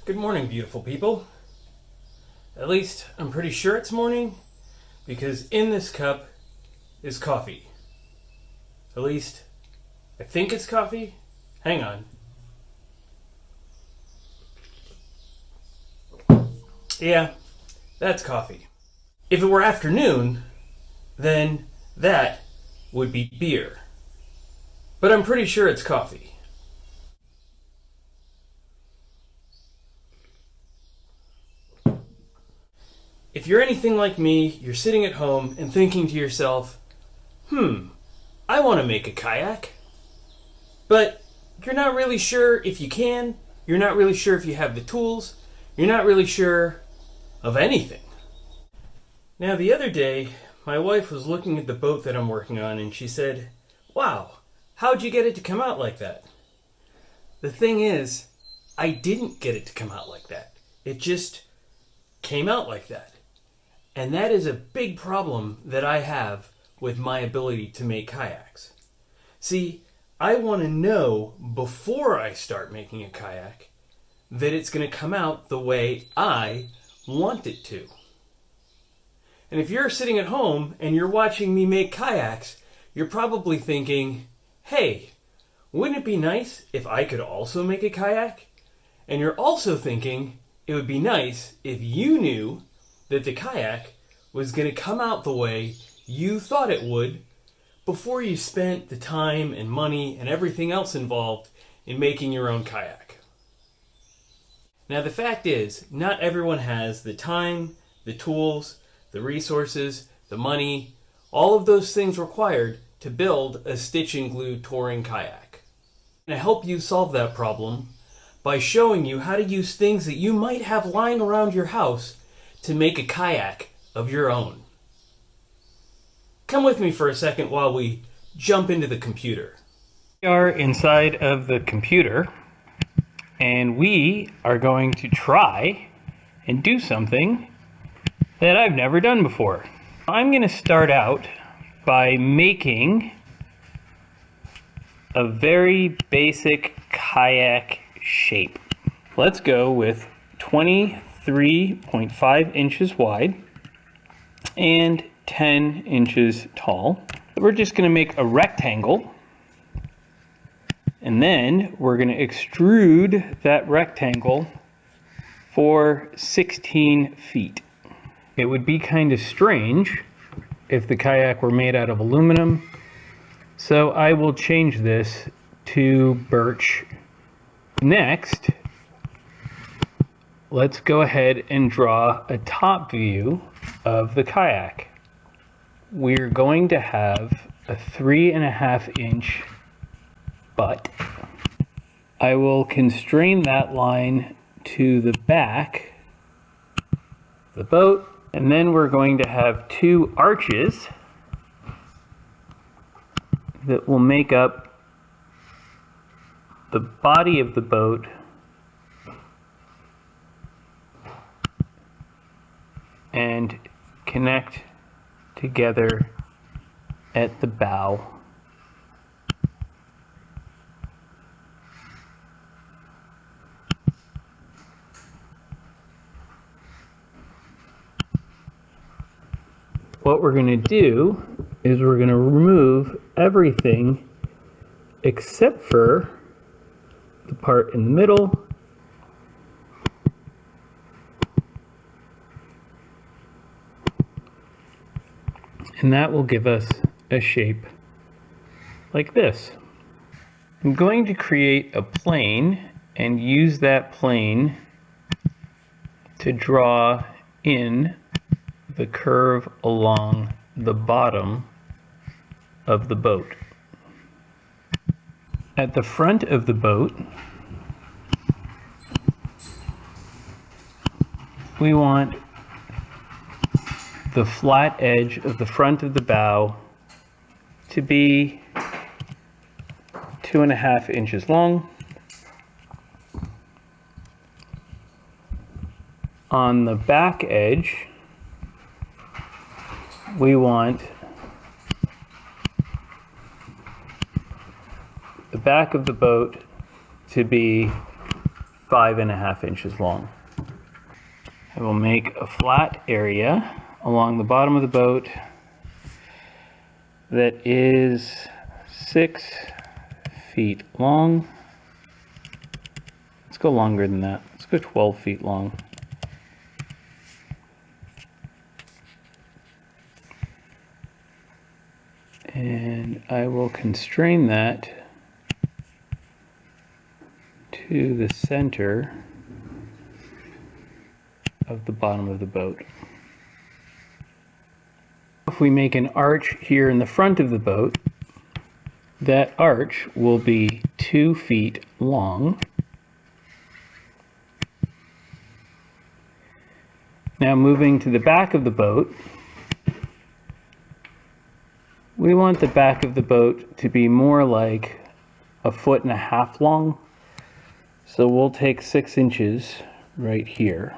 Good morning, beautiful people. At least I'm pretty sure it's morning because in this cup is coffee. At least I think it's coffee. Hang on. Yeah, that's coffee. If it were afternoon, then that would be beer. But I'm pretty sure it's coffee. If you're anything like me, you're sitting at home and thinking to yourself, I want to make a kayak. But you're not really sure if you can, you're not really sure if you have the tools, you're not really sure of anything. Now, the other day, my wife was looking at the boat that I'm working on and she said, "Wow, how'd you get it to come out like that?" The thing is, I didn't get it to come out like that. It just came out like that. And that is a big problem that I have with my ability to make kayaks. See, I want to know before I start making a kayak that it's going to come out the way I want it to. And if you're sitting at home and you're watching me make kayaks, you're probably thinking, hey, wouldn't it be nice if I could also make a kayak? And you're also thinking it would be nice if you knew that the kayak was going to come out the way you thought it would before you spent the time and money and everything else involved in making your own kayak. Now, the fact is, not everyone has the time, the tools, the resources, the money, all of those things required to build a stitch and glue touring kayak. And I help you solve that problem by showing you how to use things that you might have lying around your house to make a kayak of your own. Come with me for a second while we jump into the computer. We are inside of the computer and we are going to try and do something that I've never done before. I'm going to start out by making a very basic kayak shape. Let's go with 23.5 inches wide and 10 inches tall. We're just going to make a rectangle and then we're going to extrude that rectangle for 16 feet. It would be kind of strange if the kayak were made out of aluminum, so I will change this to birch. Next, let's go ahead and draw a top view of the kayak. We're going to have a 3.5 inch butt. I will constrain that line to the back of the boat, and then we're going to have two arches that will make up the body of the boat and connect together at the bow. What we're going to do is we're going to remove everything except for the part in the middle and that will give us a shape like this. I'm going to create a plane and use that plane to draw in the curve along the bottom of the boat. At the front of the boat, we want the flat edge of the front of the bow to be 2.5 inches long. On the back edge, we want the back of the boat to be 5.5 inches long. I will make a flat area along the bottom of the boat that is 6 feet long. Let's go longer than that. Let's go 12 feet long. And I will constrain that to the center of the bottom of the boat. If we make an arch here in the front of the boat, that arch will be 2 feet long. Now moving to the back of the boat, we want the back of the boat to be more like 1.5 feet long. So we'll take 6 inches right here.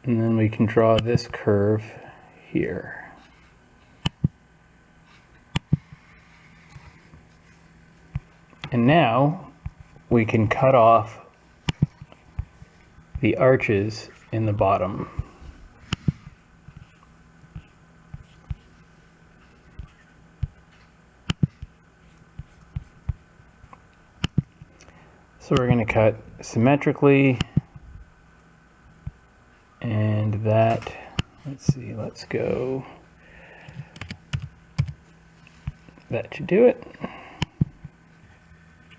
And then we can draw this curve here. And now we can cut off the arches in the bottom. So we're going to cut symmetrically, and that, let's see, let's go, that should do it.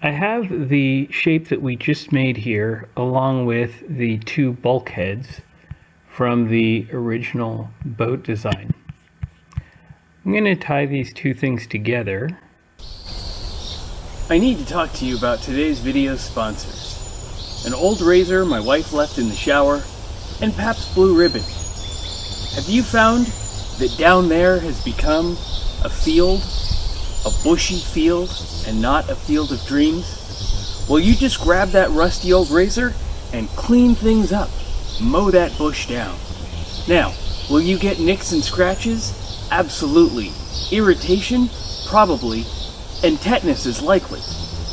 I have the shape that we just made here along with the 2 bulkheads from the original boat design. I'm going to tie these 2 things together. I need to talk to you about today's video sponsors. An old razor my wife left in the shower, and Pabst Blue Ribbon. Have you found that down there has become a field? A bushy field, and not a field of dreams? Well, you just grab that rusty old razor and clean things up. Mow that bush down. Now, will you get nicks and scratches? Absolutely. Irritation? Probably. And tetanus is likely.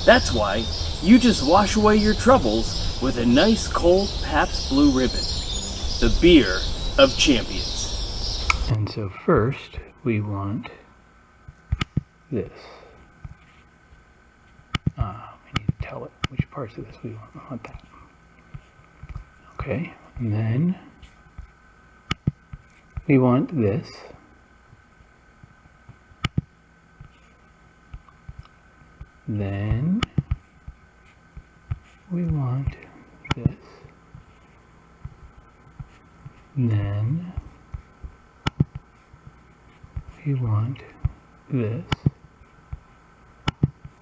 That's why you just wash away your troubles with a nice cold Pabst Blue Ribbon. The beer of champions. And so first, we want this. We need to tell it which parts of this we want that. Okay, and then we want this. Then we want this. Then we want this.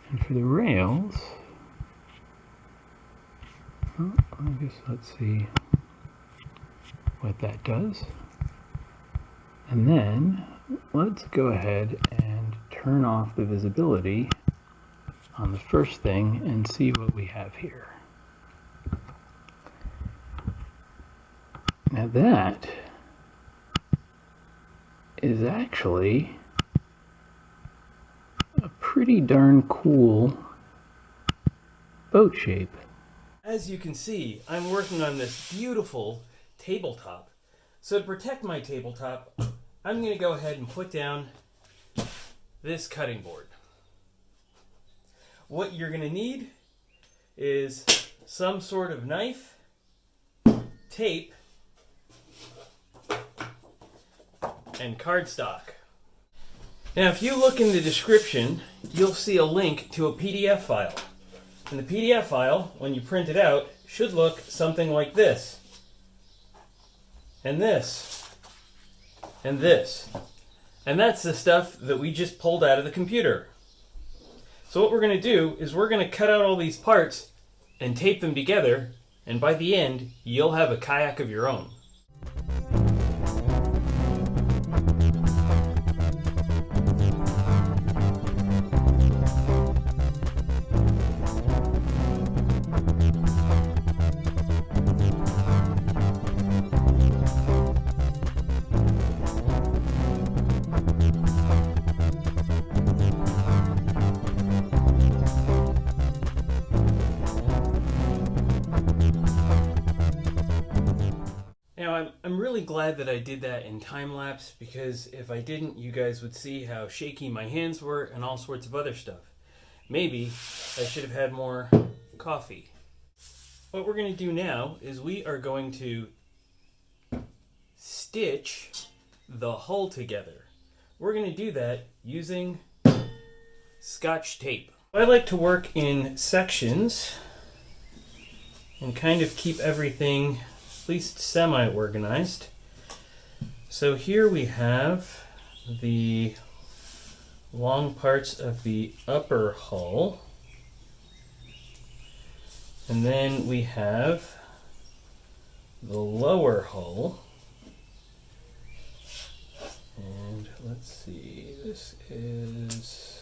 And for the rails, well, I guess let's see what that does. And then let's go ahead and turn off the visibility on the first thing and see what we have here. Now that is actually a pretty darn cool boat shape. As you can see, I'm working on this beautiful tabletop. So to protect my tabletop, I'm going to go ahead and put down this cutting board. What you're going to need is some sort of knife, tape, and cardstock. Now if you look in the description, you'll see a link to a PDF file. And the PDF file, when you print it out, should look something like this. And this. And this. And that's the stuff that we just pulled out of the computer. So what we're going to do is we're going to cut out all these parts and tape them together, and by the end, you'll have a kayak of your own. Now, I'm really glad that I did that in time lapse, because if I didn't, you guys would see how shaky my hands were and all sorts of other stuff. Maybe I should have had more coffee. What we're going to do now is we are going to stitch the hull together. We're going to do that using Scotch tape. I like to work in sections and kind of keep everything at least semi-organized. So here we have the long parts of the upper hull, and then we have the lower hull. And let's see, this is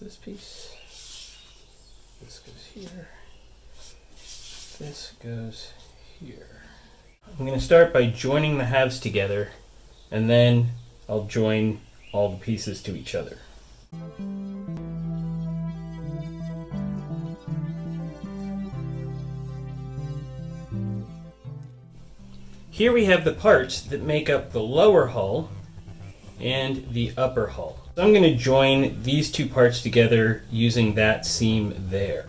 this piece. This goes here. This goes here. I'm going to start by joining the halves together, and then I'll join all the pieces to each other. Here we have the parts that make up the lower hull and the upper hull. So I'm going to join these two parts together using that seam there.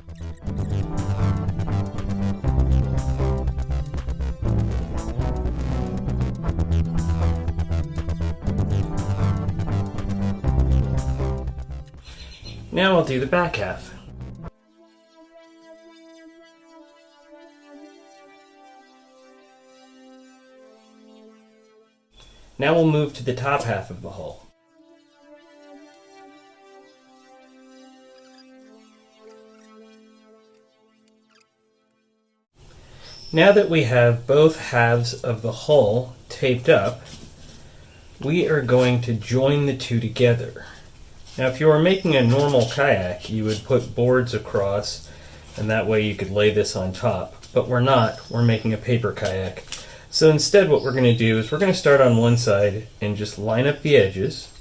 Now I'll do the back half. Now we'll move to the top half of the hull. Now that we have both halves of the hull taped up, we are going to join the two together. Now, if you were making a normal kayak, you would put boards across, and that way you could lay this on top. But we're not. We're making a paper kayak. So instead, what we're going to do is we're going to start on one side and just line up the edges.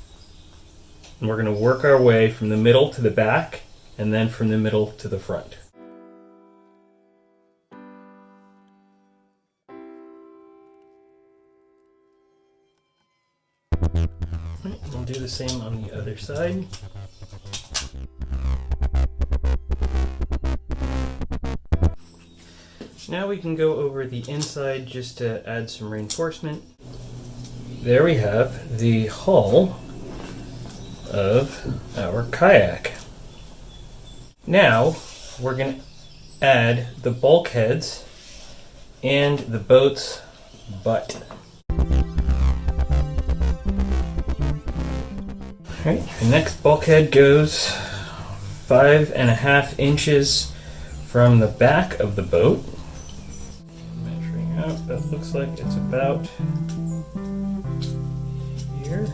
And we're going to work our way from the middle to the back, and then from the middle to the front. We'll do the same on the other side. Now we can go over the inside just to add some reinforcement. There we have the hull of our kayak. Now we're going to add the bulkheads and the boat's butt. Alright, the next bulkhead goes 5.5 inches from the back of the boat. Measuring out, that looks like it's about here.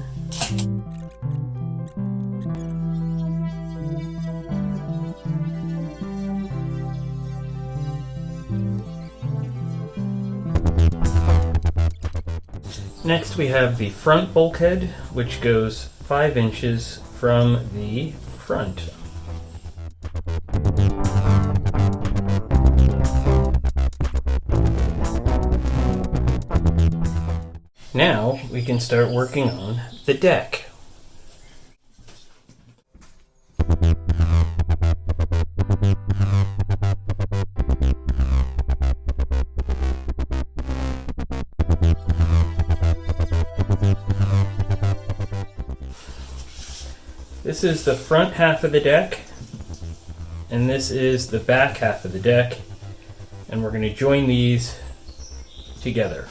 Next we have the front bulkhead, which goes 5 inches from the front. Now we can start working on the deck. This is the front half of the deck, and this is the back half of the deck, and we're going to join these together.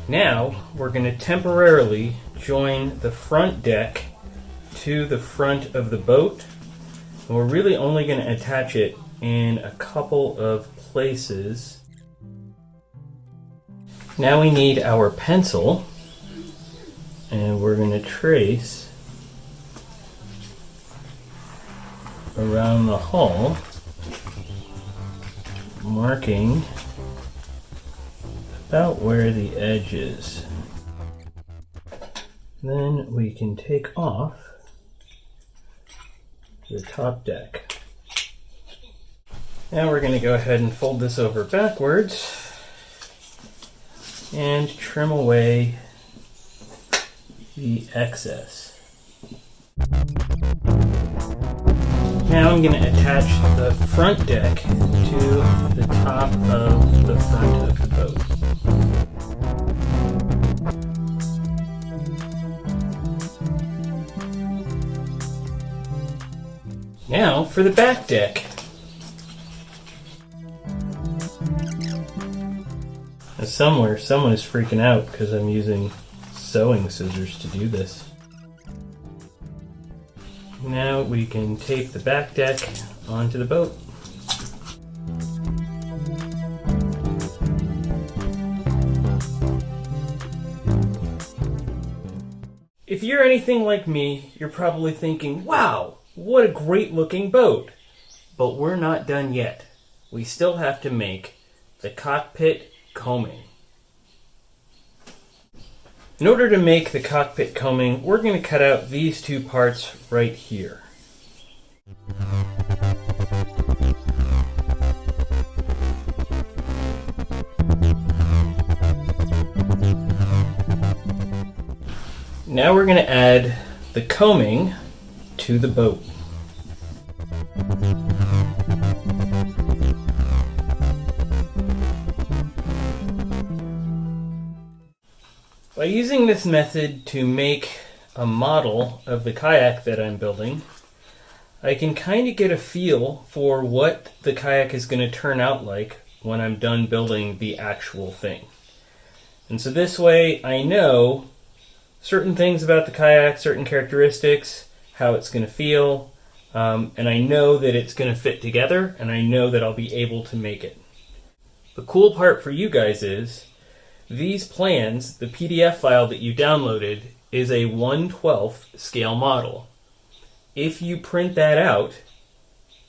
Now we're going to temporarily join the front deck to the front of the boat, and we're really only going to attach it in a couple of places. Now we need our pencil, and we're going to trace around the hull, marking about where the edge is. Then we can take off the top deck. Now we're going to go ahead and fold this over backwards and trim away the excess. Now I'm going to attach the front deck to the top of the front of the boat. Now for the back deck. Now somewhere, someone is freaking out because I'm using sewing scissors to do this. Now we can tape the back deck onto the boat. If you're anything like me, you're probably thinking, wow, what a great looking boat. But we're not done yet. We still have to make the cockpit combing. In order to make the cockpit combing, we're going to cut out these two parts right here. Now we're going to add the combing to the boat. By using this method to make a model of the kayak that I'm building, I can kind of get a feel for what the kayak is going to turn out like when I'm done building the actual thing. And so this way I know certain things about the kayak, certain characteristics, how it's going to feel, and I know that it's going to fit together, and I know that I'll be able to make it. The cool part for you guys is these plans, the PDF file that you downloaded, is a 1/12 scale model. If you print that out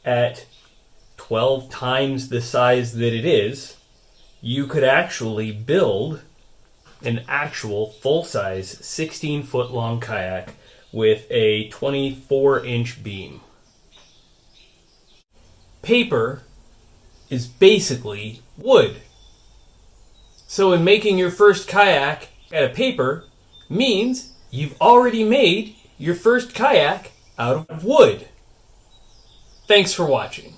at 12 times the size that it is, you could actually build an actual full-size 16-foot long kayak with a 24-inch beam. Paper is basically wood. So in making your first kayak out of paper means you've already made your first kayak out of wood. Thanks for watching.